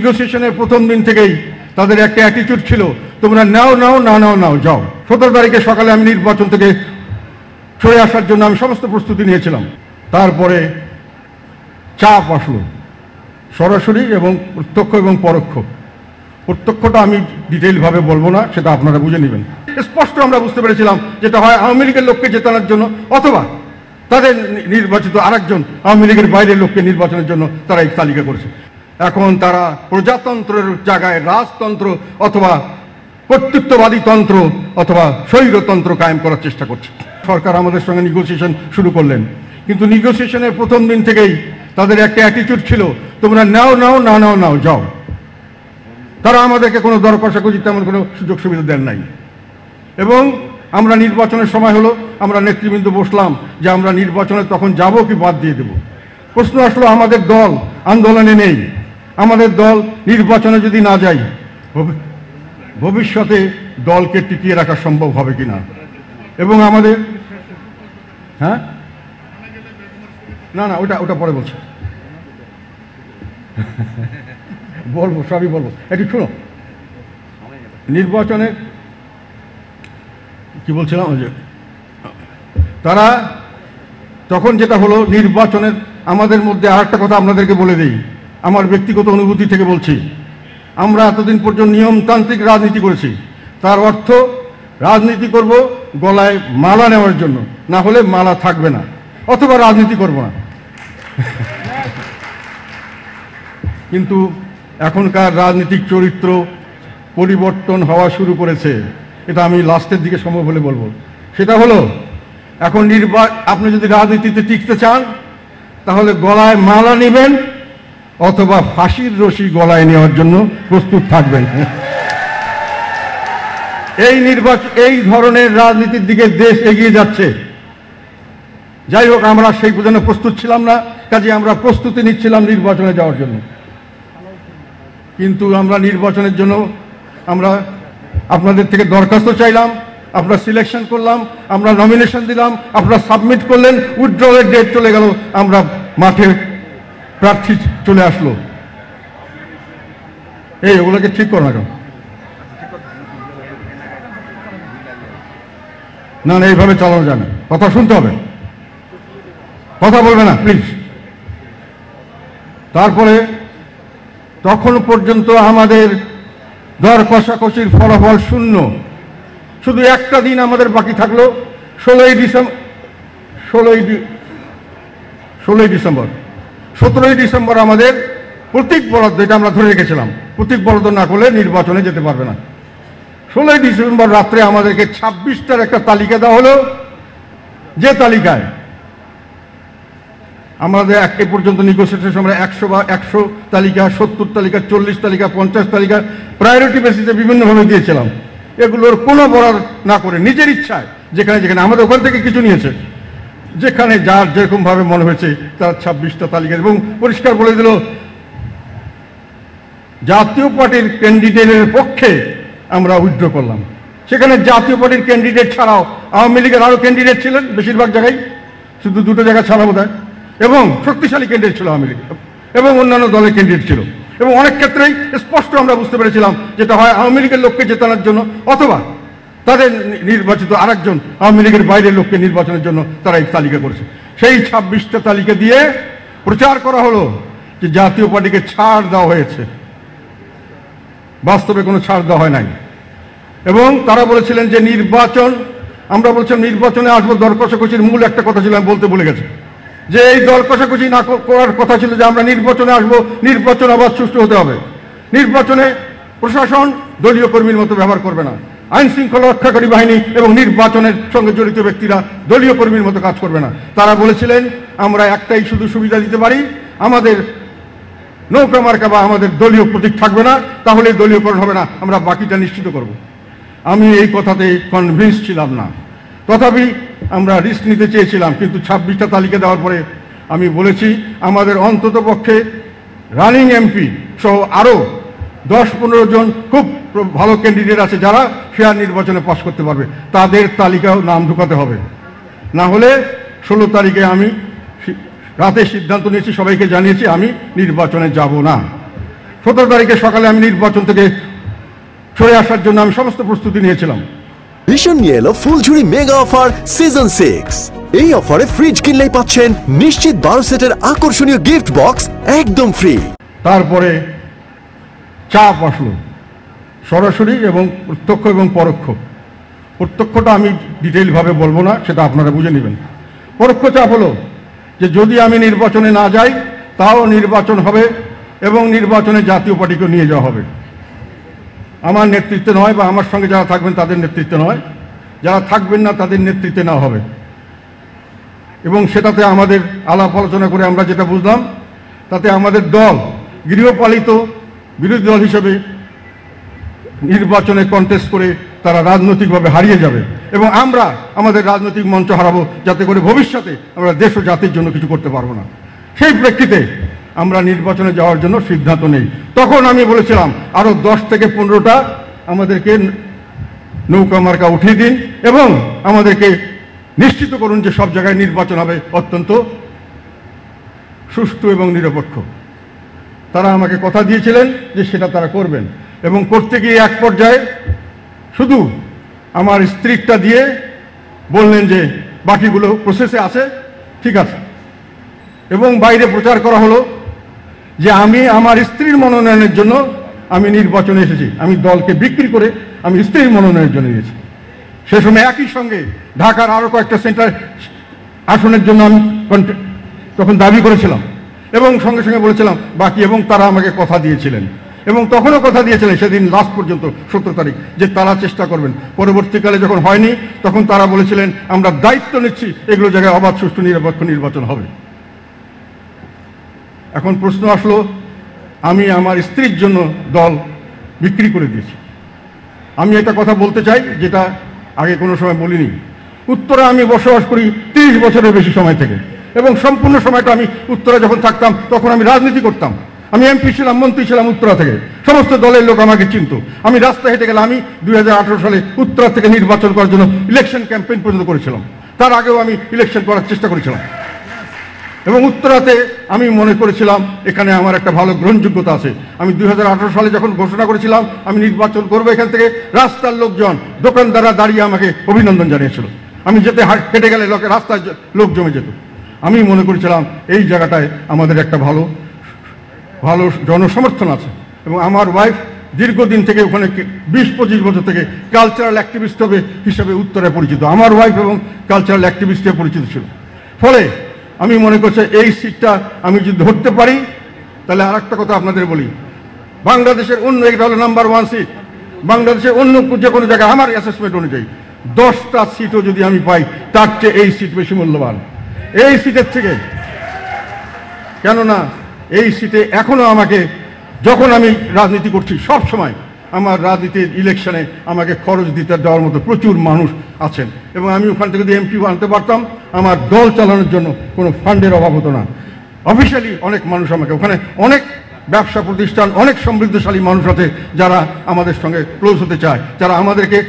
নেগোসিয়েশনের প্রথম দিন থেকেই তাদের একটা অ্যাটিটিউড ছিল, তোমরা নাও নাও না নাও নাও যাও। 17 তারিখে সকালে আমি নির্বাচন থেকে সরে আসার জন্য আমি সমস্ত প্রস্তুতি নিয়েছিলাম। তারপরে চাপ আসলো সরাসরি এবং প্রত্যক্ষ এবং পরোক্ষ। প্রত্যক্ষটা আমি ডিটেইলভাবে বলবো না, সেটা আপনারা বুঝে নেবেন। স্পষ্ট আমরা বুঝতে পেরেছিলাম যেটা হয় আওয়ামী লীগের লোককে জেতানোর জন্য, অথবা তাদের নির্বাচিত আরেকজন আওয়ামী লীগের বাইরের লোককে নির্বাচনের জন্য তারা এই তালিকা করেছে। এখন তারা প্রজাতন্ত্রের জায়গায় রাজতন্ত্র অথবা কর্তৃত্ববাদী তন্ত্র অথবা স্বৈরতন্ত্র কায়েম করার চেষ্টা করছে। সরকার আমাদের সঙ্গে নেগোসিয়েশন শুরু করলেন, কিন্তু নেগোসিয়েশনের প্রথম দিন থেকেই তাদের একটা অ্যাটিটিউড ছিল, তোমরা নাও নাও না নাও নাও যাও। তারা আমাদেরকে কোনো দর কষাকষি তেমন কোনো সুযোগ সুবিধা দেন নাই। এবং আমরা নির্বাচনের সময় হলো, আমরা নেতৃবৃন্দ বসলাম যে আমরা নির্বাচনে তখন যাব কি বাদ দিয়ে দেব। প্রশ্ন আসলো, আমাদের দল আন্দোলনে নেই, আমাদের দল নির্বাচনে যদি না যাই ভবিষ্যতে দলকে টিকিয়ে রাখা সম্ভব হবে কিনা। এবং আমাদের না না ওটা পরে বলছি, বলবো সবই বলবো। একটু শুনো, নির্বাচনে কি বলছিলাম, যে তারা তখন যেটা হলো নির্বাচনের আমাদের মধ্যে আর একটা কথা আপনাদেরকে বলে দিই, আমার ব্যক্তিগত অনুভূতি থেকে বলছি। আমরা এতদিন পর্যন্ত নিয়মতান্ত্রিক রাজনীতি করেছি, তার অর্থ রাজনীতি করব গলায় মালা নেওয়ার জন্য, না হলে মালা থাকবে না, অথবা রাজনীতি করব না। কিন্তু এখনকার রাজনৈতিক চরিত্র পরিবর্তন হওয়া শুরু করেছে, এটা আমি লাস্টের দিকে সম্ভব হলে বলবো। সেটা হলো, এখন আপনি যদি রাজনীতিতে টিকতে চান তাহলে গলায় মালা নেবেন অথবা ফাঁসির রশি গলায় নেওয়ার জন্য প্রস্তুত থাকবেন। এই ধরনের রাজনীতির দিকে দেশ এগিয়ে যাচ্ছে। যাই হোক, আমরা সেই জন্য প্রস্তুত ছিলাম না, কাজে আমরা প্রস্তুতি নিচ্ছিলাম নির্বাচনে যাওয়ার জন্য। কিন্তু আমরা নির্বাচনের জন্য আমরা আপনাদের থেকে দরখাস্ত চাইলাম, আমরা সিলেকশন করলাম, আমরা নমিনেশন দিলাম, আপনারা সাবমিট করলেন, উইথড্রলের ডেট চলে গেল, আমরা মাঠে প্রার্থী চলে আসলো। ওগুলোকে ঠিক করো না কেন? না না, এইভাবে চালানো যায় না, কথা শুনতে হবে, কথা বলবে না প্লিজ। তারপরে তখন পর্যন্ত আমাদের দর কষাকষির ফলাফল শূন্য। শুধু একটা দিন আমাদের বাকি থাকলো, 16ই ডিসেম্বর। 17ই ডিসেম্বর আমাদের প্রতীক বরাদ্দ, এটা আমরা ধরে রেখেছিলাম, প্রতীক বরাদ্দ না করলে নির্বাচনে যেতে পারবে না। 16ই ডিসেম্বর রাত্রে আমাদেরকে 26টার একটা তালিকা দেওয়া হলো, যে তালিকায় আমাদের এ পর্যন্ত নেগোসিয়েশনের সময় 100 তালিকা, 70 তালিকা, 40 তালিকা, 50 তালিকা প্রায়োরিটি বেসিসে বিভিন্নভাবে দিয়েছিলাম। এগুলোর কোনো বরাদ না করে নিজের ইচ্ছায় যেখানে আমাদের ওখান থেকে কিছু নিয়েছে, যেখানে যার যেরকমভাবে মনে হয়েছে তার 26টা তালিকা, এবং পরিষ্কার বলে দিল জাতীয় পার্টির ক্যান্ডিডেটের পক্ষে আমরা উইথড্র করলাম। সেখানে জাতীয় পার্টির ক্যান্ডিডেট ছাড়াও আওয়ামী লীগের আরও ক্যান্ডিডেট ছিলেন, বেশিরভাগ জায়গায়, শুধু 2টো জায়গা ছাড়া বোধ হয়, এবং শক্তিশালী ক্যান্ডিডেট ছিল আওয়ামী লীগ, এবং অন্যান্য দলের ক্যান্ডিডেট ছিল। এবং অনেক ক্ষেত্রেই স্পষ্ট আমরা বুঝতে পেরেছিলাম যেটা হয় আওয়ামী লীগের লোককে জেতানোর জন্য, অথবা তাদের নির্বাচিত আরেকজন আওয়ামী লীগের বাইরের লোককে নির্বাচনের জন্য তারা এই তালিকা করেছে। সেই 26টা তালিকা দিয়ে প্রচার করা হলো যে জাতীয় পার্টিকে ছাড় দেওয়া হয়েছে। বাস্তবে কোনো ছাড় দেওয়া হয় নাই। এবং তারা বলেছিলেন যে আমরা বলছিলাম নির্বাচনে আসবো, দর কষাকষির মূল একটা কথা ছিল, আমি বলতে ভুলে গেছি, যে এই দর কষাকষি না করার কথা ছিল যে আমরা নির্বাচনে আসবো, নির্বাচন আবার সুষ্ঠু হতে হবে, নির্বাচনে প্রশাসন দলীয় কর্মীর মতো ব্যবহার করবে না, আইন শৃঙ্খলা রক্ষাকারী বাহিনী এবং নির্বাচনের সঙ্গে জড়িত ব্যক্তিরা দলীয় কর্মীর মতো কাজ করবে না। তারা বলেছিলেন আমরা একটাই শুধু সুবিধা দিতে পারি, আমাদের নৌকা মার্কা বা আমাদের দলীয় প্রতীক থাকবে না, তাহলে দলীয়করণ হবে না, আমরা বাকিটা নিশ্চিত করব। আমি এই কথাতে কনভিন্স ছিলাম না, তথাপি আমরা রিস্ক নিতে চেয়েছিলাম। কিন্তু 26টা তালিকা দেওয়ার পরে আমি বলেছি আমাদের অন্তত পক্ষে রানিং এমপি সহ আরও 10-15 জন খুব ভালো ক্যান্ডিডেট আছে যারা ফেয়ার নির্বাচনে পাস করতে পারবে, তাদের তালিকাও নাম ঢুকাতে হবে। না হলে 16 তারিখে আমি রাতে সিদ্ধান্ত নিয়েছি, সবাইকে জানিয়েছি আমি নির্বাচনে যাব না। 17 তারিখে সকালে আমি নির্বাচন থেকে সরে আসার জন্য আমি সমস্ত প্রস্তুতি নিয়েছিলাম। ভীষণ নিয়ে এলো ফুলঝুরি মেগা অফার সিজন 6। এই অফারে ফ্রিজ কিনলেই পাচ্ছেন নিশ্চিত 12 সেটের আকর্ষণীয় গিফট বক্স একদম ফ্রি। তারপরে চাপ আসলো সরাসরি এবং প্রত্যক্ষ এবং পরোক্ষ। প্রত্যক্ষটা আমি ডিটেইলভাবে বলবো না, সেটা আপনারা বুঝে নেবেন। পরোক্ষ চাপ হলো যে যদি আমি নির্বাচনে না যাই তাও নির্বাচন হবে এবং নির্বাচনে জাতীয় পার্টিকে নিয়ে যাওয়া হবে। আমার নেতৃত্বে নয় বা আমার সঙ্গে যারা থাকবেন তাদের নেতৃত্বে নয়, যারা থাকবেন না তাদের নেতৃত্বে নেওয়া হবে। এবং সেটাতে আমাদের আলাপ আলোচনা করে আমরা যেটা বুঝলাম, তাতে আমাদের দল গৃহপালিত বিরোধী দল হিসেবে নির্বাচনে কন্টেস্ট করে তারা রাজনৈতিকভাবে হারিয়ে যাবে এবং আমরা আমাদের রাজনৈতিক মঞ্চ হারাবো, যাতে করে ভবিষ্যতে আমরা দেশ ও জাতির জন্য কিছু করতে পারবো না। সেই প্রেক্ষিতে আমরা নির্বাচনে যাওয়ার জন্য সিদ্ধান্ত নেই। তখন আমি বলেছিলাম আরো 10 থেকে 15টা আমাদেরকে নৌকা মার্কা উঠিয়ে দিন এবং আমাদেরকে নিশ্চিত করুন যে সব জায়গায় নির্বাচন হবে অত্যন্ত সুষ্ঠু এবং নিরপেক্ষ। তারা আমাকে কথা দিয়েছিলেন যে সেটা তারা করবেন এবং করতে গিয়ে এক পর্যায়ে শুধু আমার স্ত্রীটা দিয়ে বললেন যে বাকিগুলো প্রসেসে আছে, ঠিক আছে। এবং বাইরে প্রচার করা হলো যে আমি আমার স্ত্রীর মনোনয়নের জন্য আমি নির্বাচনে এসেছি, আমি দলকে বিক্রি করে আমি স্ত্রীর মনোনয়নের জন্য এসেছি। সে সময় একই সঙ্গে ঢাকার আরও কয়েকটা সেন্টার আসনের জন্য আমি তখন দাবি করেছিলাম এবং সঙ্গে সঙ্গে বলেছিলাম বাকি, এবং তারা আমাকে কথা দিয়েছিলেন এবং তখনও কথা দিয়েছিলেন সেদিন লাস্ট পর্যন্ত 17 তারিখ যে তারা চেষ্টা করবেন। পরবর্তীকালে যখন হয়নি তখন তারা বলেছিলেন আমরা দায়িত্ব নিচ্ছি এগুলো জায়গায় অবাধ সুষ্ঠু নিরপেক্ষ নির্বাচন হবে। এখন প্রশ্ন আসলো, আমি আমার স্ত্রীর জন্য দল বিক্রি করে দিয়েছি। আমি একটা কথা বলতে চাই যেটা আগে কোনো সময় বলিনি। উত্তরা আমি বসবাস করি 30 বছরের বেশি সময় থেকে এবং সম্পূর্ণ সময়টা আমি উত্তরা যখন থাকতাম তখন আমি রাজনীতি করতাম। আমি এমপি ছিলাম, মন্ত্রী ছিলাম উত্তরা থেকে, সমস্ত দলের লোক আমাকে চিনত। আমি রাস্তা হেঁটে গেলে আমি 2018 সালে উত্তরা থেকে নির্বাচন করার জন্য ইলেকশন ক্যাম্পেইন পর্যন্ত করেছিলাম। তার আগেও আমি ইলেকশন করার চেষ্টা করেছিলাম এবং উত্তরাতে আমি মনে করেছিলাম এখানে আমার একটা ভালো গ্রহণযোগ্যতা আছে। আমি 2018 সালে যখন ঘোষণা করেছিলাম আমি নির্বাচন করবো এখান থেকে, রাস্তার লোকজন দোকানদাররা দাঁড়িয়ে আমাকে অভিনন্দন জানিয়েছিল। আমি যেতে হেঁটে গেলে রাস্তায় লোক জমে যেত। আমি মনে করেছিলাম এই জায়গাটায় আমাদের একটা ভালো ভালো জনসমর্থন আছে এবং আমার ওয়াইফ দীর্ঘদিন থেকে ওখানে 20-25 বছর থেকে কালচারাল অ্যাক্টিভিস্ট হিসেবে উত্তরায় পরিচিত। আমার ওয়াইফ এবং কালচারাল অ্যাক্টিভিস্ট হিসেবে পরিচিত ছিল। ফলে আমি মনে করছি এই সিটটা আমি যদি ধরতে পারি তাহলে আর একটা কথা আপনাদের বলি, বাংলাদেশের অন্য, এটা হলো নাম্বার 1 সিট, বাংলাদেশের অন্য যে কোনো জায়গায় আমার অ্যাসেসমেন্ট অনুযায়ী 10টা সিটও যদি আমি পাই তার চেয়ে এই সিট বেশি মূল্যবান এই সিটের থেকে। কেননা এই সিটে এখনো আমাকে, যখন আমি রাজনীতি করছি সব সময় আমার রাজনীতির ইলেকশনে আমাকে খরচ দিতে দেওয়ার মতো প্রচুর মানুষ আছেন এবং আমি ওখান থেকে যদি এমপি আনতে পারতাম আমার দল চালানোর জন্য কোনো ফান্ডের অভাব হতো না। অফিসিয়ালি অনেক মানুষ আমাকে, ওখানে অনেক ব্যবসা প্রতিষ্ঠান, অনেক সমৃদ্ধশালী মানুষ আছে যারা আমাদের সঙ্গে ক্লোজ হতে চায়, যারা আমাদেরকে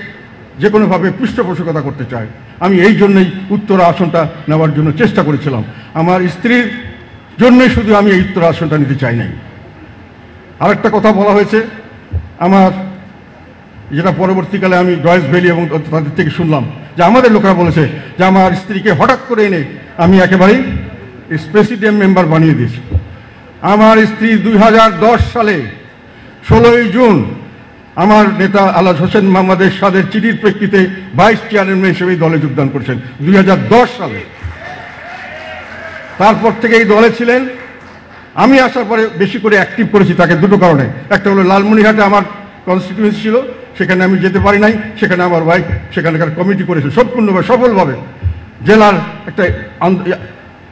যে কোনোভাবে পৃষ্ঠপোষকতা করতে চায়। আমি এই জন্যই উত্তরা আসনটা নেওয়ার জন্য চেষ্টা করেছিলাম। আমার স্ত্রীর জন্যই শুধু আমি এই উত্তরা আসনটা নিতে চাই নাই। আরেকটা কথা বলা হয়েছে আমার, যেটা পরবর্তীকালে আমি জয়েস ভ্যালি এবং তাদের থেকে শুনলাম, যে আমাদের লোকেরা বলেছে যে আমার স্ত্রীকে হঠাৎ করে এনে আমি একেবারেই প্রেসিডিয়াম মেম্বার বানিয়ে দিয়েছি। আমার স্ত্রী 2010 সালে 16ই জুন আমার নেতা আলহাজ হোসেন মোহাম্মদ এরশাদের চিঠির প্রেক্ষিতে ভাইস চেয়ারম্যান হিসেবে দলে যোগদান করেছেন 2010 সালে। তারপর থেকে এই দলে ছিলেন। আমি আসার পরে বেশি করে অ্যাক্টিভ করেছি তাকে দুটো কারণে। একটা হলো লালমনিরহাটে আমার কনস্টিটিউয়েন্সি ছিল, সেখানে আমি যেতে পারি নাই, সেখানে আমার ওয়াইফ সেখানকার কমিটি করেছে সম্পূর্ণভাবে সফলভাবে, জেলার একটা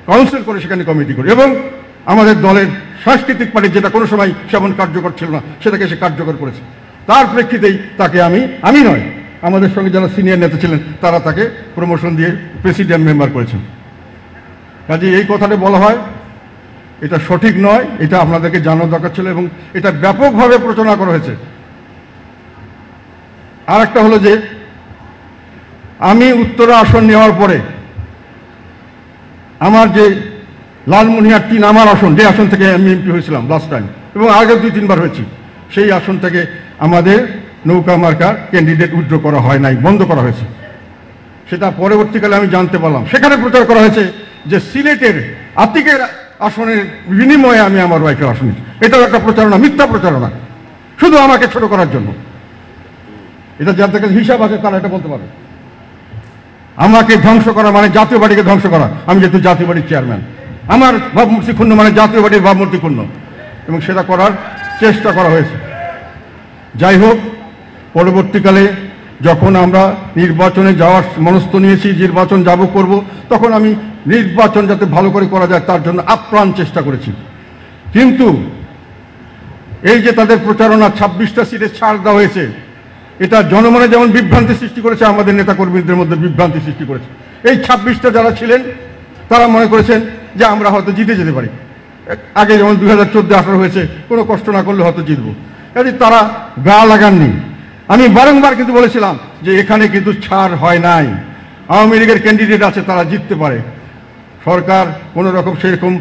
কাউন্সিল করে সেখানে কমিটি করে, এবং আমাদের দলের সাংস্কৃতিক পার্টি যেটা কোনো সময় সেমন কার্যকর ছিল না সেটাকে সে কার্যকর করেছে। তার প্রেক্ষিতেই তাকে আমি নয়, আমাদের সঙ্গে যারা সিনিয়র নেতা ছিলেন তারা তাকে প্রমোশন দিয়ে প্রেসিডিয়াম মেম্বার করেছেন। কাজে এই কথাটা বলা হয় এটা সঠিক নয়, এটা আপনাদেরকে জানার দরকার ছিল এবং এটা ব্যাপকভাবে প্রচারণা করা হয়েছে। আর একটা হলো যে আমি উত্তরা আসন নেওয়ার পরে আমার যে লালমনিরহাট 3 আমার আসন, যে আসন থেকে আমি এমপি হয়েছিলাম লাস্ট টাইম, এবং আগে 2-3 বার হয়েছি। সেই আসন থেকে আমাদের নৌকা মার্কা ক্যান্ডিডেট উইথড্র করা হয় নাই, বন্ধ করা হয়েছে। সেটা পরবর্তীকালে আমি জানতে পারলাম। সেখানে প্রচার করা হয়েছে যে সিলেটের আতিকের আসনের বিনিময়ে আমি আমার ওয়াইফের আসন নিচ্ছি। এটাও একটা প্রচারণা, মিথ্যা প্রচারণা, শুধু আমাকে ছোট করার জন্য। এটা যাদের কাছে হিসাব আছে তারা এটা বলতে পারবে। আমাকে ধ্বংস করা মানে জাতীয় পার্টিকে ধ্বংস করা। আমি যেহেতু জাতীয় পার্টির চেয়ারম্যান, আমার ভাবমূর্তি ক্ষুণ্ণ মানে জাতীয় পার্টির ভাবমূর্তি ক্ষুণ্ণ, এবং সেটা করার চেষ্টা করা হয়েছে। যাই হোক, পরবর্তীকালে যখন আমরা নির্বাচনে যাওয়ার মনস্থ নিয়েছি, নির্বাচন করব, তখন আমি নির্বাচন যাতে ভালো করে করা যায় তার জন্য আপ্রাণ চেষ্টা করেছি। কিন্তু এই যে তাদের প্রচারণা 26টা সিটে ছাড় দেওয়া হয়েছে, এটা জনমনে যেমন বিভ্রান্তি সৃষ্টি করেছে, আমাদের নেতাকর্মীদের মধ্যে বিভ্রান্তি সৃষ্টি করেছে। এই 26টা যারা ছিলেন তারা মনে করেছেন যে আমরা হয়তো জিতে যেতে পারি। আগে যেমন 2014-18 হয়েছে, কোনো কষ্ট না করলে হয়তো জিতবো। তারা গা লাগাননি। আমি বারংবার কিন্তু বলেছিলাম যে এখানে কিন্তু ছাড় হয় নাই, আওয়ামী লীগের ক্যান্ডিডেট আছে, তারা জিততে পারে। সরকার কোনো রকম সেরকম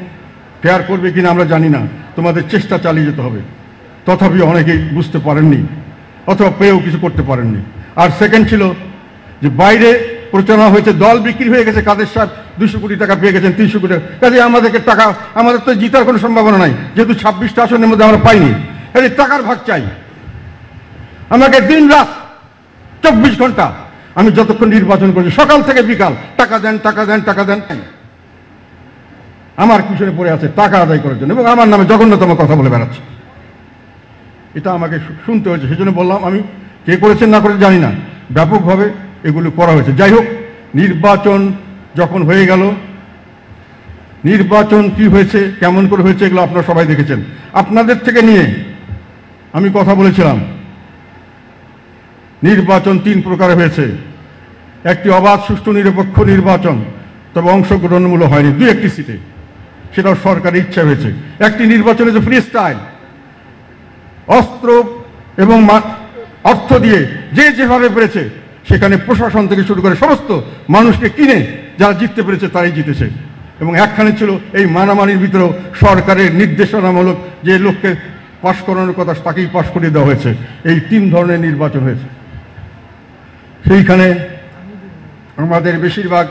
ফেয়ার করবে কিনা আমরা জানি না, তোমাদের চেষ্টা চালিয়ে যেতে হবে। তথাপি অনেকেই বুঝতে পারেননি অথবা পেয়েও কিছু করতে পারেননি। আর সেকেন্ড ছিল যে বাইরে প্রচারণা হয়েছে দল বিক্রি হয়ে গেছে, কাদের সাহেব 200 কোটি টাকা পেয়ে গেছেন, 300 কোটি টাকা। কাজে আমাদেরকে টাকা, আমাদের তো জিতার কোনো সম্ভাবনা নাই, যেহেতু 26টা আসনের মধ্যে আমরা পাইনি। এই টাকার ভাগ চাই আমাকে। দিন রাত 24 ঘন্টা আমি যতক্ষণ নির্বাচন করছি, সকাল থেকে বিকাল, টাকা দেন, টাকা দেন, টাকা দেন। আমার পিছনে পড়ে আছে টাকা আদায় করার জন্য, এবং আমার নামে জঘন্যতম কথা বলে বেড়াচ্ছে। এটা আমাকে শুনতে হয়েছে। সেই জন্য বললাম, আমি কে করেছেন না করেছেন জানি না, ব্যাপকভাবে এগুলো করা হয়েছে। যাই হোক, নির্বাচন যখন হয়ে গেল, নির্বাচন কি হয়েছে, কেমন করে হয়েছে, এগুলো আপনারা সবাই দেখেছেন। আপনাদের থেকে নিয়ে আমি কথা বলেছিলাম, নির্বাচন 3 প্রকারে হয়েছে। একটি অবাধ, সুষ্ঠু, নিরপেক্ষ নির্বাচন, তবে অংশগ্রহণমূলক হয়নি 2-1টি সিটে, সেটাও সরকারের ইচ্ছা হয়েছে। একটি নির্বাচন হয়েছে ফ্রি স্টাইল, অস্ত্র এবং অর্থ দিয়ে যে যেভাবে পেরেছে, সেখানে প্রশাসন থেকে শুরু করে সমস্ত মানুষকে কিনে যারা জিততে পেরেছে তারাই জিতেছে। এবং একখানে ছিল এই মারামারির ভিতরেও সরকারের নির্দেশনামূলক যে লোককে পাশ করানোর কথা তাকেই পাশ করিয়ে দেওয়া হয়েছে। এই 3 ধরনের নির্বাচন হয়েছে। সেইখানে আমাদের বেশিরভাগ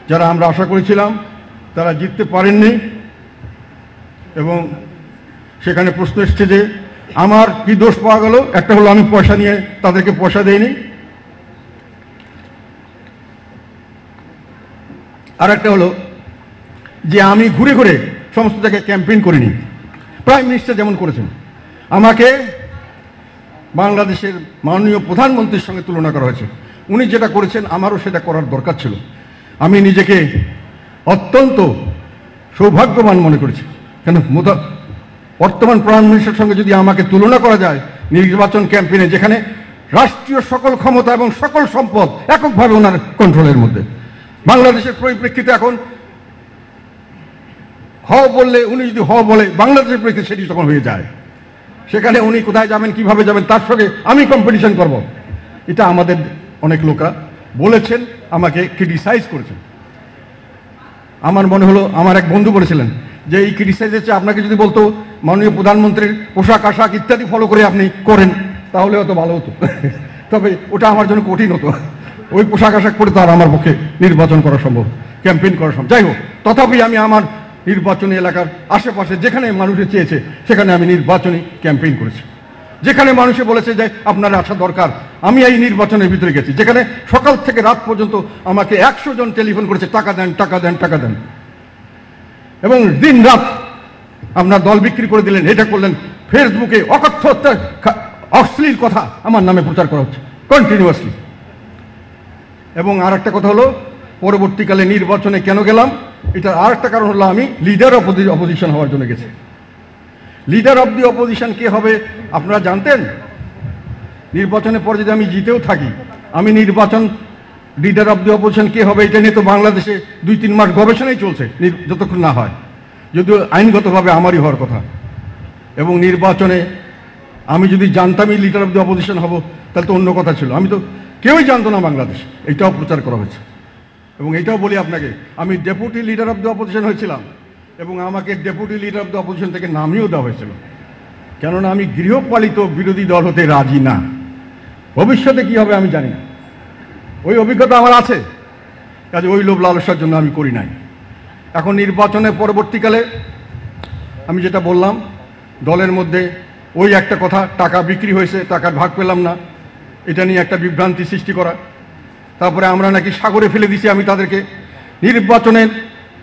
যারা আমরা আশা করেছিলাম তারা জিততে পারেননি। এবং সেখানে প্রশ্ন এসছে যে আমার কি দোষ পাওয়া গেল। একটা হলো আমি পয়সা নিয়ে তাদেরকে পয়সা দেইনি, আর একটা হলো যে আমি ঘুরে ঘুরে সমস্ত জায়গায় ক্যাম্পেইন করিনি। প্রাইম মিনিস্টার যেমন করেছেন, আমাকে বাংলাদেশের মাননীয় প্রধানমন্ত্রীর সঙ্গে তুলনা করা হয়েছে। উনি যেটা করেছেন আমারও সেটা করার দরকার ছিল। আমি নিজেকে অত্যন্ত সৌভাগ্যবান মনে করেছি। কেন, বর্তমান প্রধান মিনিস্টারের সঙ্গে যদি আমাকে তুলনা করা যায় নির্বাচন ক্যাম্পেইনে, যেখানে রাষ্ট্রীয় সকল ক্ষমতা এবং সকল সম্পদ এককভাবে ওনার কন্ট্রোলের মধ্যে, বাংলাদেশের পরিপ্রেক্ষিতে এখন হ বললে, উনি যদি হ বলে বাংলাদেশের প্রেক্ষিতে সেটি তখন হয়ে যায়। সেখানে উনি কোথায় যাবেন, কিভাবে যাবেন, তার সঙ্গে আমি কম্পিটিশন করব। এটা আমাদের অনেক লোকরা বলেছেন, আমাকে ক্রিটিসাইজ করেছেন। আমার মনে হলো, আমার এক বন্ধু বলেছিলেন যে এই ক্রিটিসাইজ হচ্ছে, আপনাকে যদি বলতো মাননীয় প্রধানমন্ত্রীর পোশাক আশাক ইত্যাদি ফলো করে আপনি করেন তাহলে হয়তো ভালো হতো, তবে ওটা আমার জন্য কঠিন হতো। ওই পোশাক আশাক পরে তো আর আমার পক্ষে নির্বাচন করা সম্ভব, ক্যাম্পেইন করা সম্ভব। যাই হোক, তথাপি আমি আমার নির্বাচনী এলাকার আশেপাশে যেখানে মানুষে চেয়েছে সেখানে আমি নির্বাচনী ক্যাম্পেইন করেছি। যেখানে মানুষে বলেছে যে আপনার আসা দরকার, আমি এই নির্বাচনের ভিতরে গেছি। যেখানে সকাল থেকে রাত পর্যন্ত আমাকে 100 জন টেলিফোন করেছে, টাকা দেন, টাকা দেন, টাকা দেন, এবং দিন রাত আপনার দল বিক্রি করে দিলেন, এটা করলেন। ফেসবুকে অকথ্য অশ্লীল কথা আমার নামে প্রচার করা হচ্ছে কন্টিনিউয়াসলি। এবং আর একটা কথা হলো, পরবর্তীকালে নির্বাচনে কেন গেলাম, এটা আর একটা কারণ হলো আমি লিডার অফ দি অপোজিশন হওয়ার জন্য গেছি। লিডার অফ দি অপোজিশন কে হবে আপনারা জানতেন? নির্বাচনের পর যদি আমি জিতেও থাকি, আমি নির্বাচন লিডার অফ দি অপোজিশন কে হবে এটা নিয়ে তো বাংলাদেশে 2-3 মাস গবেষণাই চলছে, যতক্ষণ না হয়, যদিও আইনগতভাবে আমারই হওয়ার কথা। এবং নির্বাচনে আমি যদি জানতামই লিডার অফ দি অপোজিশন হব তাহলে তো অন্য কথা ছিল। আমি তো কেউই জানতো না বাংলাদেশ, এইটাও প্রচার করা হয়েছে। এবং এইটাও বলি আপনাকে, আমি deputy leader of the opposition হয়েছিলাম এবং আমাকে deputy leader of the opposition থেকে নামিয়েও দেওয়া হয়েছিল। কেননা আমি গৃহপালিত বিরোধী দল হতে রাজি না। ভবিষ্যতে কি হবে আমি জানি না, ওই অভিজ্ঞতা আমার আছে, কাজে ওই লোভ লালসার জন্য আমি করি নাই। এখন নির্বাচনের পরবর্তীকালে আমি যেটা বললাম, দলের মধ্যে ওই একটা কথা, টাকা বিক্রি হয়েছে, টাকার ভাগ পেলাম না, এটা নিয়ে একটা বিভ্রান্তি সৃষ্টি করা। তারপরে আমরা নাকি সাগরে ফেলে দিছি আমি তাদেরকে। নির্বাচনের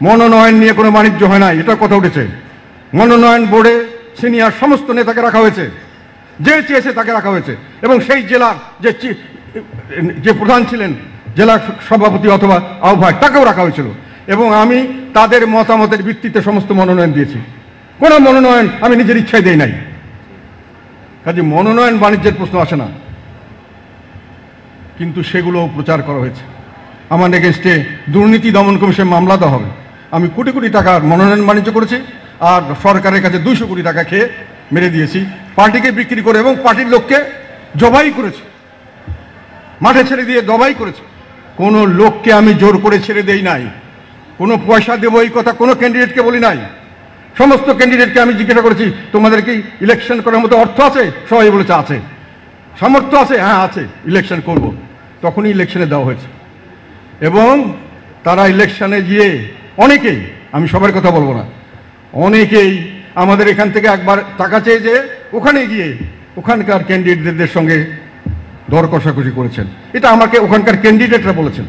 মনোনয়ন নিয়ে কোনো বাণিজ্য হয় না, এটা কথা উঠেছে। মনোনয়ন বোর্ডে সিনিয়র সমস্ত নেতাকে রাখা হয়েছে, যে চেয়েছে তাকে রাখা হয়েছে, এবং সেই জেলার যে প্রধান ছিলেন, জেলা সভাপতি অথবা আহ্বায়ক, তাকেও রাখা হয়েছিল, এবং আমি তাদের মতামতের ভিত্তিতে সমস্ত মনোনয়ন দিয়েছি। কোনো মনোনয়ন আমি নিজের ইচ্ছায় দেই নাই। কাজে মনোনয়ন বাণিজ্যের প্রশ্ন আসে না, কিন্তু সেগুলো প্রচার করা হয়েছে। আমার এগেনস্টে দুর্নীতি দমন কমিশন মামলা দেওয়া হবে। আমি কোটি কোটি টাকার মনোনয়ন বাণিজ্য করেছি, আর সরকারের কাছে 200 কোটি টাকা খেয়ে মেরে দিয়েছি, পার্টিকে বিক্রি করে, এবং পার্টির লোককে জবাই করেছি, মাঠে ছেড়ে দিয়ে জবাই করেছি। কোনো লোককে আমি জোর করে ছেড়ে দেই নাই, কোনো পয়সা দেবো এই কথা কোনো ক্যান্ডিডেটকে বলি নাই। সমস্ত ক্যান্ডিডেটকে আমি জিজ্ঞাসা করেছি, তোমাদের কি ইলেকশন করার মতো অর্থ আছে? সবাই বলেছে আছে। সামর্থ্য আছে? হ্যাঁ আছে, ইলেকশন করব। তখনই ইলেকশনে দেওয়া হয়েছে, এবং তারা ইলেকশনে গিয়ে অনেকেই, আমি সবার কথা বলবো না, অনেকেই আমাদের এখান থেকে একবার টাকা চেয়ে যে ওখানে গিয়ে ওখানকার ক্যান্ডিডেটদের সঙ্গে দর কষাকষি করেছেন। এটা আমাকে ওখানকার ক্যান্ডিডেটরা বলেছেন।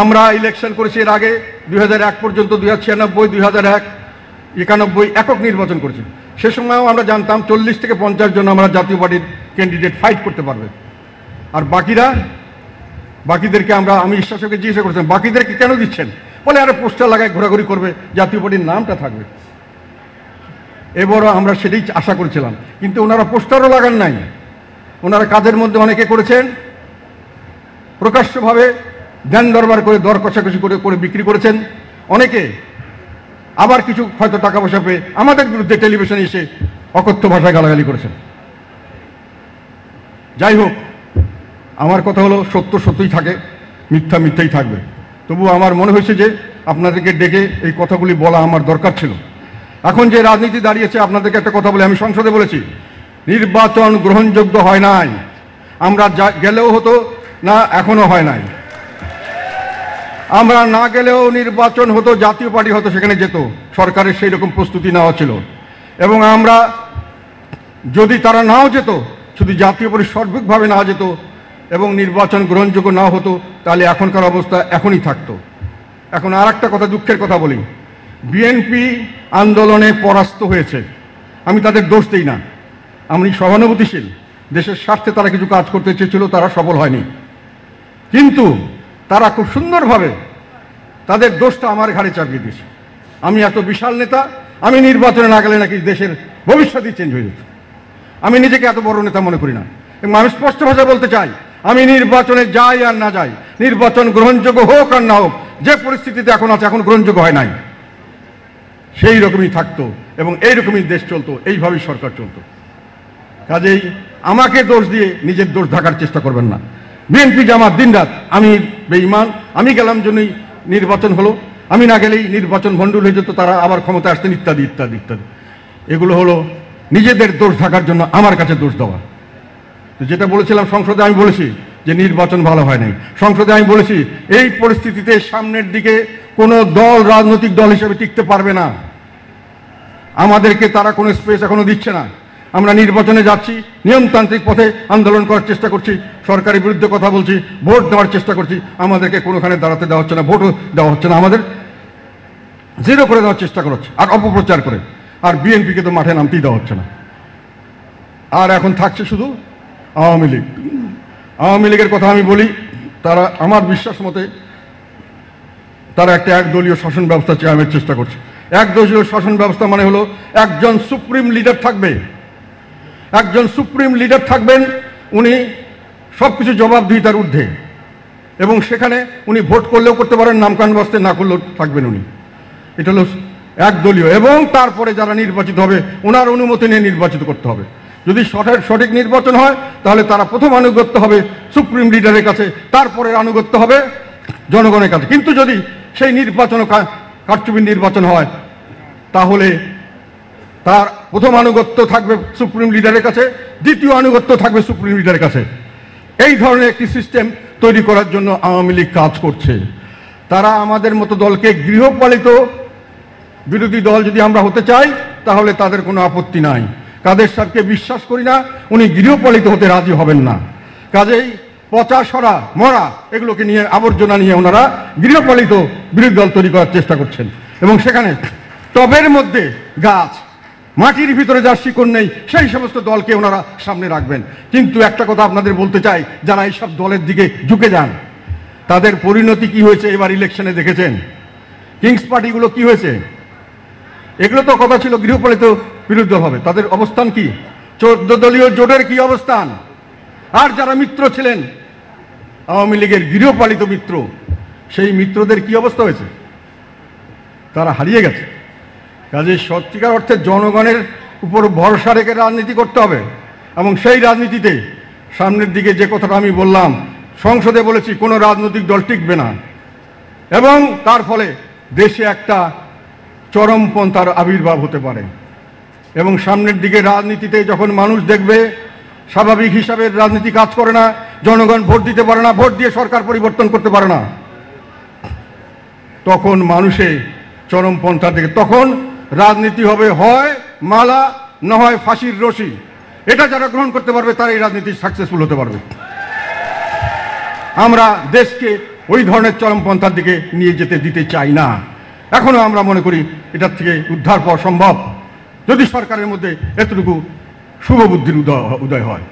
আমরা ইলেকশন করেছি এর আগে 2001 পর্যন্ত, 2096, 2001, 91 একক নির্বাচন করেছি। সে সময়ও আমরা জানতাম 40 থেকে 50 জন আমরা জাতীয় পার্টির ক্যান্ডিডেট ফাইট করতে পারবে। আর বাকিদেরকে আমি ঈশ্বরকে জিজ্ঞাসা করেছিলাম, বাকিদেরকে কেন দিচ্ছেন? বলে আরে পোস্টার লাগায় ঘোরাঘুরি করবে, জাতীয় পার্টির নামটা থাকবে। এবারও আমরা সেটাই আশা করেছিলাম, কিন্তু ওনারা পোস্টারও লাগান নাই। ওনারা কাজের মধ্যে অনেকে করেছেন প্রকাশ্যভাবে ধ্যান দরবার করে, দর কষাকষি করে বিক্রি করেছেন অনেকে। আবার কিছু হয়তো টাকা পয়সা পেয়ে আমাদের বিরুদ্ধে টেলিভিশনে এসে অকথ্য ভাষায় গালাগালি করেছেন। যাই হোক, আমার কথা হলো সত্য সত্যই থাকে, মিথ্যা মিথ্যাই থাকবে। তবু আমার মনে হয়েছে যে আপনাদেরকে ডেকে এই কথাগুলি বলা আমার দরকার ছিল। এখন যে রাজনীতি দাঁড়িয়েছে, আপনাদেরকে একটা কথা বলে, আমি সংসদে বলেছি, নির্বাচন গ্রহণযোগ্য হয় নাই। আমরা গেলেও হতো না, এখনো হয় নাই। আমরা না গেলেও নির্বাচন হতো, জাতীয় পার্টি হতো সেখানে যেত, সরকারের সেই রকম প্রস্তুতি নেওয়া ছিল। এবং আমরা যদি তারা নাও যেত, শুধু জাতীয় পার্টি সার্বিকভাবে না যেত এবং নির্বাচন গ্রহণযোগ্য না হতো, তাহলে এখনকার অবস্থা এখনই থাকতো। এখন আর একটা কথা, দুঃখের কথা বলি, বিএনপি আন্দোলনে পরাস্ত হয়েছে। আমি তাদের দোষ দিই না, আমি সহানুভূতিশীল। দেশের স্বার্থে তারা কিছু কাজ করতে চেয়েছিল, তারা সফল হয়নি, কিন্তু তারা খুব সুন্দরভাবে তাদের দোষটা আমার ঘাড়ে চাপিয়ে দিয়েছে। আমি এত বিশাল নেতা, আমি নির্বাচনে না গেলে নাকি দেশের ভবিষ্যৎই চেঞ্জ হয়ে যেত। আমি নিজেকে এত বড় নেতা মনে করি না, এবং আমি স্পষ্ট ভাষায় বলতে চাই, আমি নির্বাচনে যাই আর না যাই, নির্বাচন গ্রহণযোগ্য হোক আর না হোক, যে পরিস্থিতিতে এখন আছে, এখন গ্রহণযোগ্য হয় নাই, সেই রকমই থাকতো, এবং এইরকমই দেশ চলতো, এইভাবেই সরকার চলতো। কাজেই আমাকে দোষ দিয়ে নিজের দোষ ঢাকার চেষ্টা করবেন না। বিএনপি জামাত দিনরাত আমি বেঈমান, আমি গেলাম জন্যই নির্বাচন হলো, আমি না গেলেই নির্বাচন ভণ্ডুল হয়ে যেত, তারা আবার ক্ষমতা আসতেন, ইত্যাদি ইত্যাদি ইত্যাদি। এগুলো হলো নিজেদের দোষ ঢাকার জন্য আমার কাছে দোষ দেওয়া। তো যেটা বলেছিলাম, সংসদে আমি বলেছি যে নির্বাচন ভালো হয় নাই। সংসদে আমি বলেছি এই পরিস্থিতিতে সামনের দিকে কোনো দল রাজনৈতিক দল হিসেবে টিকতে পারবে না। আমাদেরকে তারা কোনো স্পেস এখনো দিচ্ছে না। আমরা নির্বাচনে যাচ্ছি, নিয়মতান্ত্রিক পথে আন্দোলন করার চেষ্টা করছি, সরকারের বিরুদ্ধে কথা বলছি, ভোট দেওয়ার চেষ্টা করছি। আমাদেরকে কোনোখানে দাঁড়াতে দেওয়া হচ্ছে না, ভোটও দেওয়া হচ্ছে না, আমাদের জিরো করে দেওয়ার চেষ্টা করছে, আর অপপ্রচার করে। আর বিএনপিকে তো মাঠে নামতেই দেওয়া হচ্ছে না। আর এখন থাকছে শুধু আওয়ামী লীগ। আওয়ামী লীগের কথা আমি বলি, তারা আমার বিশ্বাস মতে তারা একটা একদলীয় শাসন ব্যবস্থা চেয়ারের চেষ্টা করছে। একদলীয় শাসন ব্যবস্থা মানে হলো একজন সুপ্রিম লিডার থাকবে, একজন সুপ্রিম লিডার থাকবেন, উনি সবকিছু জবাবদিহিতার ঊর্ধ্বে, এবং সেখানে উনি ভোট করলেও করতে পারেন, নামকান বাস্তে না করলেও থাকবেন উনি। এটা হলো একদলীয়, এবং তারপরে যারা নির্বাচিত হবে ওনার অনুমতি নিয়ে নির্বাচিত করতে হবে। যদি সঠিক নির্বাচন হয় তাহলে তারা প্রথম আনুগত্য হবে সুপ্রিম লিডারের কাছে, তারপরে আনুগত্য হবে জনগণের কাছে। কিন্তু যদি সেই নির্বাচন কারচুপির নির্বাচন হয়, তাহলে তার প্রথম আনুগত্য থাকবে সুপ্রিম লিডারের কাছে, দ্বিতীয় আনুগত্য থাকবে সুপ্রিম লিডারের কাছে। এই ধরনের একটি সিস্টেম তৈরি করার জন্য আওয়ামী লীগ কাজ করছে। তারা আমাদের মতো দলকে গৃহপালিত বিরোধী দল যদি আমরা হতে চাই তাহলে তাদের কোনো আপত্তি নাই। কাদের সাহেবকে বিশ্বাস করি না, উনি গৃহপালিত হতে রাজি হবেন না। কাজেই পচা সরা মরা এগুলোকে নিয়ে আবর্জনা নিয়ে ওনারা গৃহপালিত বিরোধী দল তৈরি করার চেষ্টা করছেন, এবং সেখানে টবের মধ্যে গাছ, মাটির ভিতরে যার শিকড় নেই সেই সমস্ত দলকে ওনারা সামনে রাখবেন। কিন্তু একটা কথা আপনাদের বলতে চাই, যারা এইসব দলের দিকে ঝুঁকে যান তাদের পরিণতি কি হয়েছে এবার ইলেকশনে দেখেছেন। কিংস পার্টিগুলো কি হয়েছে? এগুলো তো কথা ছিল গৃহপালিত বিরোধী দল হবে, তাদের অবস্থান কি? 14 দলীয় জোটের কি অবস্থান? আর যারা মিত্র ছিলেন আওয়ামী লীগের গৃহপালিত মিত্র, সেই মিত্রদের কি অবস্থা হয়েছে? তারা হারিয়ে গেছে। কাজে সত্যিকার অর্থে জনগণের উপর ভরসা রেখে রাজনীতি করতে হবে, এবং সেই রাজনীতিতে সামনের দিকে যে কথাটা আমি বললাম, সংসদে বলেছি কোনো রাজনৈতিক দল টিকবে না, এবং তার ফলে দেশে একটা চরমপন্থার আবির্ভাব হতে পারে। এবং সামনের দিকে রাজনীতিতে যখন মানুষ দেখবে স্বাভাবিক হিসাবে রাজনীতি কাজ করে না, জনগণ ভোট দিতে পারে না, ভোট দিয়ে সরকার পরিবর্তন করতে পারে না, তখন মানুষে চরমপন্থার দিকে, তখন রাজনীতি হবে হয় মালা না হয় ফাঁসির রশি। এটা যারা গ্রহণ করতে পারবে তারা এই রাজনীতি সাকসেসফুল হতে পারবে। আমরা দেশকে ওই ধরনের চরমপন্থার দিকে নিয়ে যেতে দিতে চাই না। এখনো আমরা মনে করি এটার থেকে উদ্ধার পাওয়া সম্ভব যদি সরকারের মধ্যে এতটুকু শুভ বুদ্ধির উদয় হয়।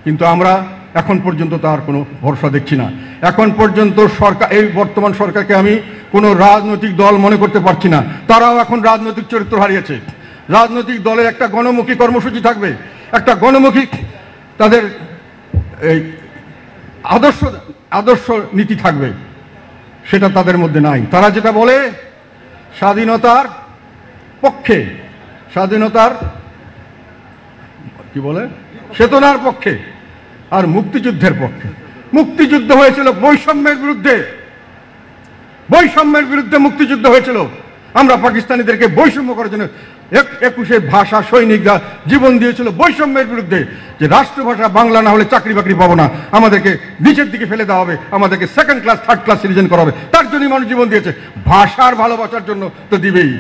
কিন্তু আমরা এখন পর্যন্ত তার কোনো ভরসা দেখছি না। এখন পর্যন্ত সরকার, এই বর্তমান সরকারকে আমি কোনো রাজনৈতিক দল মনে করতে পারছি না। তারাও এখন রাজনৈতিক চরিত্র হারিয়েছে। রাজনৈতিক দলের একটা গণমুখী কর্মসূচি থাকবে, একটা গণমুখী তাদের এই আদর্শ নীতি থাকবে, সেটা তাদের মধ্যে নাই। তারা যেটা বলে স্বাধীনতার পক্ষে, স্বাধীনতার কি বলে চেতনার পক্ষে আর মুক্তিযুদ্ধের পক্ষে। মুক্তিযুদ্ধ হয়েছিল বৈষম্যের বিরুদ্ধে, বৈষম্যের বিরুদ্ধে মুক্তিযুদ্ধ হয়েছিল। আমরা পাকিস্তানিদেরকে বৈষম্য করার জন্য 21 ভাষা সৈনিকরা জীবন দিয়েছিল বৈষম্যের বিরুদ্ধে, যে রাষ্ট্রভাষা বাংলা না হলে চাকরি বাকরি পাবো না, আমাদেরকে নিচের দিকে ফেলে দেওয়া হবে, আমাদেরকে second class third class citizen করা হবে। তার জন্যই মানুষ জীবন দিয়েছে। ভাষার ভালোবাসার জন্য তো দিবেই।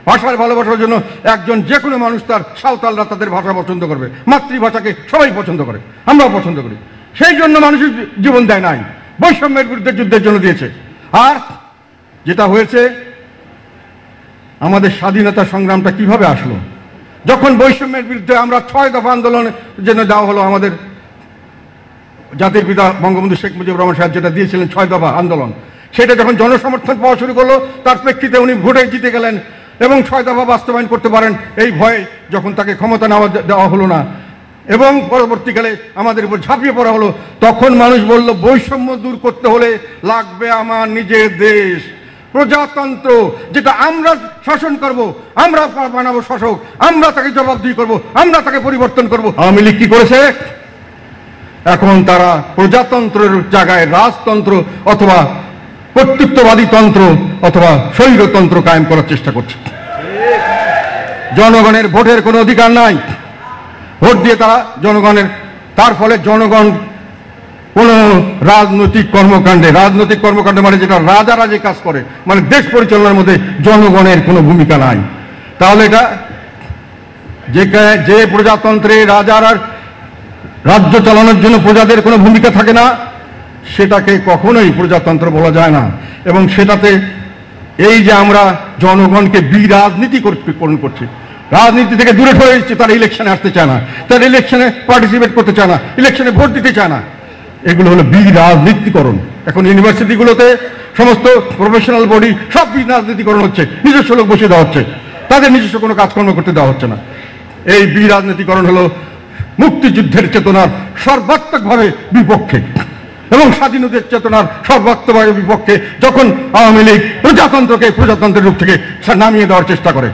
ভাষার ভালোবাসার জন্য একজন যে কোনো মানুষ, তার সাঁওতালরা তাদের ভাষা পছন্দ করবে, মাতৃভাষাকে সবাই পছন্দ করে, আমরাও পছন্দ করি। সেই জন্য মানুষ জীবন দেয় নাই, বৈষম্যের বিরুদ্ধে যুদ্ধের জন্য দিয়েছে। আর যেটা হয়েছে, আমাদের স্বাধীনতা সংগ্রামটা কিভাবে আসলো? যখন বৈষম্যের বিরুদ্ধে আমরা 6 দফা আন্দোলনের জন্য দেওয়া হলো, আমাদের জাতির পিতা বঙ্গবন্ধু শেখ মুজিবুর রহমান সাহেব যেটা দিয়েছিলেন 6 দফা আন্দোলন, সেটা যখন জনসমর্থন পাওয়া শুরু করলো, তার প্রেক্ষিতে উনি ভোটে জিতে গেলেন এবং 6 দফা বাস্তবায়ন করতে পারেন। এই ভয়ে যখন তাকে ক্ষমতা দেওয়া হলো না এবং পরবর্তীকালে আমাদের উপর ঝাঁপিয়ে পড়া হলো, তখন মানুষ বলল বৈষম্য দূর করতে হলে লাগবে আমার নিজের দেশ, প্রজাতন্ত্র, যেটা আমরা শাসন করব, আমরা বানাবো শাসক, আমরা তাকে জবাবদিহি করব, আমরা তাকে পরিবর্তন করব। আওয়ামী লীগ কি করেছে? এখন তারা প্রজাতন্ত্রের জায়গায় রাজতন্ত্র অথবা কর্তৃত্ববাদী তন্ত্র অথবা স্বৈরতন্ত্র কায়েম করার চেষ্টা করছে। জনগণের ভোটের কোনো অধিকার নাই। ভোট দিয়ে তারা জনগণের, তার ফলে জনগণ কোন রাজনৈতিক কর্মকাণ্ডে মানে যেটা রাজারা যে কাজ করে, মানে দেশ পরিচালনার মধ্যে জনগণের কোনো ভূমিকা নাই। তাহলে এটা যে প্রজাতন্ত্রে রাজারা রাজ্য চালানোর জন্য প্রজাদের কোনো ভূমিকা থাকে না, সেটাকে কখনোই প্রজাতন্ত্র বলা যায় না। এবং সেটাতে এই যে আমরা জনগণকে বিরাজনীতিকরণ করছি, রাজনীতি থেকে দূরে সরে এসেছে, তারা ইলেকশনে আসতে চায় না, তারা ইলেকশনে পার্টিসিপেট করতে চায় না, ইলেকশনে ভোট দিতে চায় না। এগুলো হলো বিরাজনীতিকরণ। এখন ইউনিভার্সিটিগুলোতে সমস্ত প্রফেশনাল বডি সব বিরাজনীতিকরণ হচ্ছে, নিজস্ব লোক বসে দেওয়া হচ্ছে, তাদের নিজস্ব কোনো কাজকর্ম করতে দেওয়া হচ্ছে না। এই বিরাজনীতিকরণ হলো মুক্তিযুদ্ধের চেতনার সর্বাত্মকভাবে বিপক্ষে এবং স্বাধীনতার চেতনার সর্বাত্মকভাবে বিপক্ষে। যখন আওয়ামী লীগ প্রজাতন্ত্রকে প্রজাতন্ত্রের রূপ থেকে নামিয়ে দেওয়ার চেষ্টা করে,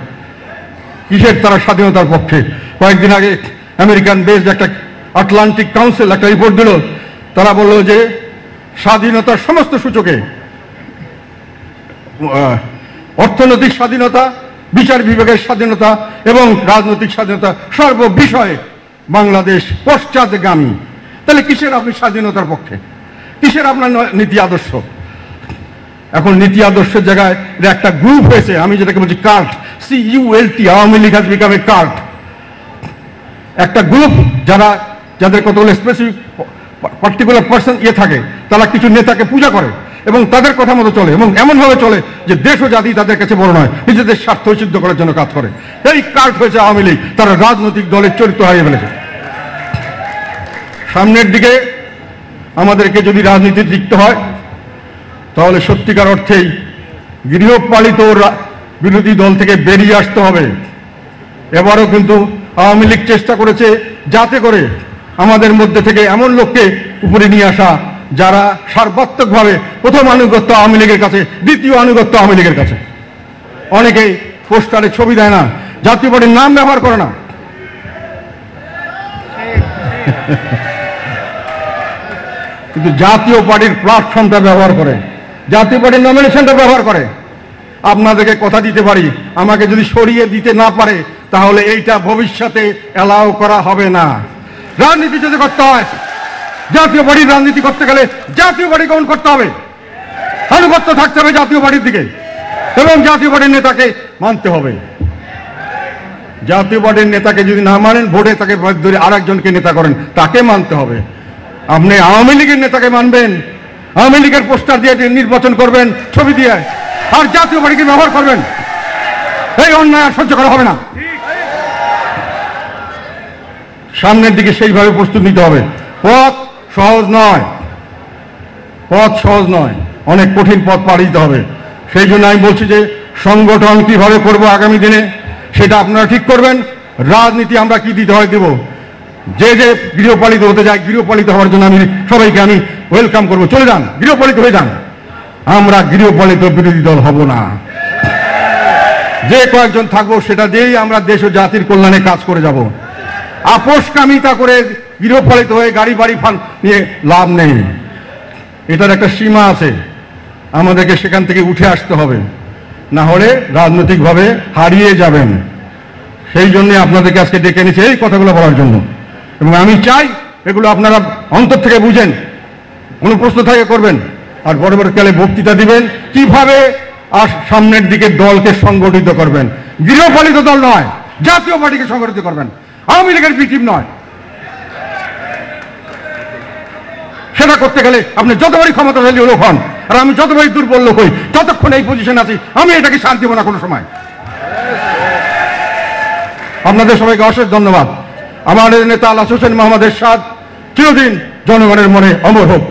কিসের তারা স্বাধীনতার পক্ষে? কয়েকদিন আগে আমেরিকান বেসড একটা আটলান্টিক কাউন্সিল একটা রিপোর্ট দিল। তারা বলল যে স্বাধীনতার সমস্ত সূচকে অর্থনৈতিক স্বাধীনতা, বিচার বিভাগের স্বাধীনতা এবং রাজনৈতিক স্বাধীনতা সর্ববিষয়ে বাংলাদেশ পশ্চাৎগামী। তাহলে কিসের আপনি স্বাধীনতার পক্ষে? কিসের আপনার নীতি আদর্শ? এখন নীতি আদর্শের জায়গায় একটা গ্রুপ হয়েছে, আমি যেটাকে বলছি cult, CULT, Awami League has become a cult. একটা গ্রুপ যাদের কতগুলো স্পেসিফিক পার্টিকুলার পার্সন থাকে, তারা কিছু নেতাকে পূজা করে এবং তাদের কথা মতো চলে এবং এমনভাবে চলে যে দেশ ও জাতি তাদের কাছে বড় নয়, নিজেদের স্বার্থ সিদ্ধ করার জন্য কাজ করে। এই কাল্ট হয়েছে আওয়ামী লীগ। তারা রাজনৈতিক দলের চরিত্র হারিয়ে ফেলেছে। সামনের দিকে আমাদেরকে যদি রাজনীতি লিখতে হয় তাহলে সত্যিকার অর্থেই গৃহপালিত বিরোধী দল থেকে বেরিয়ে আসতে হবে। এবারও কিন্তু আওয়ামী লীগ চেষ্টা করেছে যাতে করে আমাদের মধ্যে থেকে এমন লোককে উপরে নিয়ে আসা যারা সার্বত্রিকভাবে প্রথম আনুগত্য আওয়ামী লীগের কাছে, দ্বিতীয় আনুগত্য আওয়ামী লীগের কাছে। অনেকেই পোস্টারে ছবি দেয় না, জাতীয় পার্টির নাম ব্যবহার করে না। কিন্তু জাতীয় পার্টির প্ল্যাটফর্মটা ব্যবহার করে, জাতীয় পার্টির নমিনেশনটা ব্যবহার করে। আপনাদেরকে কথা দিতে পারি, আমাকে যদি সরিয়ে দিতে না পারে তাহলে এইটা ভবিষ্যতে অ্যালাউ করা হবে না। রাজনীতি যদি করতে হয়, জাতীয় পার্টির রাজনীতি করতে গেলে জাতীয় পার্টি গ্রহণ করতে হবে, আনুগত্য থাকতে হবে জাতীয় পার্টির দিকে এবং জাতীয় পার্টির নেতাকে মানতে হবে। জাতীয় পার্টির নেতাকে যদি না মানেন, ভোটে তাকে ধরে আরেকজনকে নেতা করেন, তাকে মানতে হবে। আপনি আওয়ামী লীগের নেতাকে মানবেন, আওয়ামী লীগের পোস্টার দিয়ে নির্বাচন করবেন ছবি দিয়ে, আর জাতীয় পার্টিকে ব্যবহার করবেন, এই অন্যায় আর সহ্য করা হবে না। সামনের দিকে সেইভাবে প্রস্তুত নিতে হবে। পথ সহজ নয়, পথ সহজ নয়, অনেক কঠিন পথ পাড়ি দিতে হবে। সেই জন্য আমি বলছি যে সংগঠন কিভাবে করব আগামী দিনে সেটা আপনারা ঠিক করবেন। রাজনীতি আমরা কি দিতে হয় দেব। যে গৃহপালিত হতে যায়, গৃহপালিত হওয়ার জন্য আমি সবাইকে আমি ওয়েলকাম করব, চলে যান, গৃহপালিত হয়ে যান। আমরা গৃহপালিত বিরোধী দল হব না। যে কয়েকজন থাকবো সেটা দিয়েই আমরা দেশ ও জাতির কল্যাণে কাজ করে যাব। আপোষকামিতা করে গৃহপালিত হয়ে গাড়ি বাড়ি ফান নিয়ে লাভ নেই। এটার একটা সীমা আছে, আমাদেরকে সেখান থেকে উঠে আসতে হবে, না হলে রাজনৈতিকভাবে হারিয়ে যাবেন। সেই জন্য আপনাদেরকে আজকে ডেকে এনেছি এই কথাগুলো বলার জন্য। এবং আমি চাই এগুলো আপনারা অন্তর থেকে বুঝেন, কোনো প্রশ্ন থাকে করবেন, আর বড় বড় কালে বক্তৃতা দিবেন কিভাবে আর সামনের দিকে দলকে সংগঠিত করবেন। গৃহপালিত দল নয়, জাতীয় পার্টিকে সংগঠিত করবেন, আওয়ামী লীগের ভিকটিম নয়। সেটা করতে গেলে আপনি যতবারই ক্ষমতাশালী লোক হন আর আমি যতবারই দুর্বল লোক হই, যতক্ষণ এই পজিশন আছি আমি এটাকে শান্তি দেব না কোনো সময়। আপনাদের সবাইকে অশেষ ধন্যবাদ। আমাদের নেতা আল্লাহ হোসেন মোহাম্মদ এরশাদ চিরদিন জনগণের মনে অমর হোক।